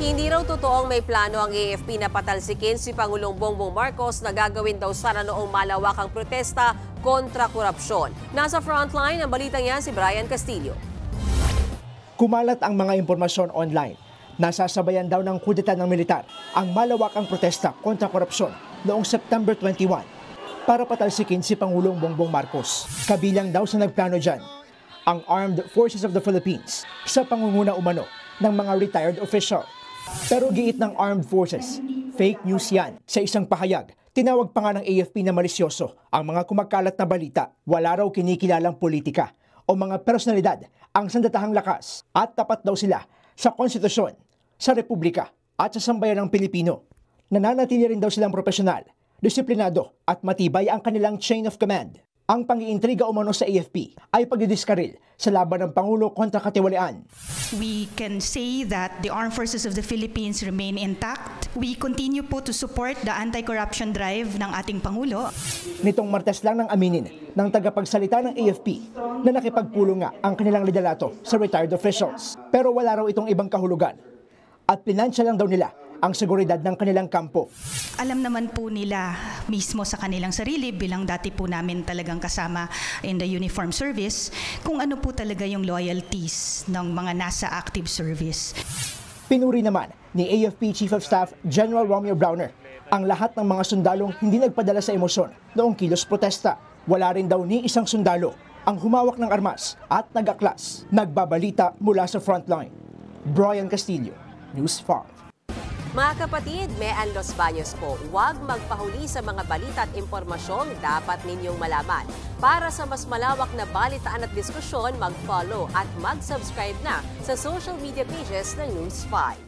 Hindi raw totoong may plano ang AFP na patalsikin si Pangulong Bongbong Marcos na gagawin daw sana noong malawakang protesta kontra korupsyon. Nasa frontline ang balitang yan si Brian Castillo. Kumalat ang mga impormasyon online. Nasasabayan daw ng kudeta ng militar ang malawakang protesta kontra korupsyon noong September 21 para patalsikin si Pangulong Bongbong Marcos. Kabilang daw sa nagplano dyan ang Armed Forces of the Philippines sa pangunguna umano ng mga retired official. Pero giit ng Armed Forces, fake news yan. Sa isang pahayag, tinawag pa nga ng AFP na malisyoso ang mga kumakalat na balita. Wala raw kinikilalang politika o mga personalidad ang sandatahang lakas at tapat daw sila sa konstitusyon, sa republika at sa sambayan ng Pilipino. Nananatili rin daw silang profesional, disiplinado at matibay ang kanilang chain of command. Ang pang-iintriga umano sa AFP ay pagdidiskaril sa laban ng Pangulo kontra katiwalian. We can say that the Armed Forces of the Philippines remain intact. We continue po to support the anti-corruption drive ng ating Pangulo. Nitong Martes lang nang aminin ng tagapagsalita ng AFP na nakipagpulong nga ang kanilang liderato sa retired officials. Pero wala raw itong ibang kahulugan at pinansya lang daw nila ang seguridad ng kanilang kampo. Alam naman po nila mismo sa kanilang sarili bilang dati po namin talagang kasama in the uniform service kung ano po talaga yung loyalties ng mga nasa active service. Pinuri naman ni AFP Chief of Staff General Romeo Browner ang lahat ng mga sundalong hindi nagpadala sa emosyon noong kilos protesta. Wala rin daw ni isang sundalo ang humawak ng armas at nag-aklas. Nagbabalita mula sa frontline. Brian Castillo, News 5. Mga kapatid, Mean Los Baños po, huwag magpahuli sa mga balita at impormasyong dapat ninyong malaman. Para sa mas malawak na balitaan at diskusyon, mag-follow at mag-subscribe na sa social media pages ng News 5.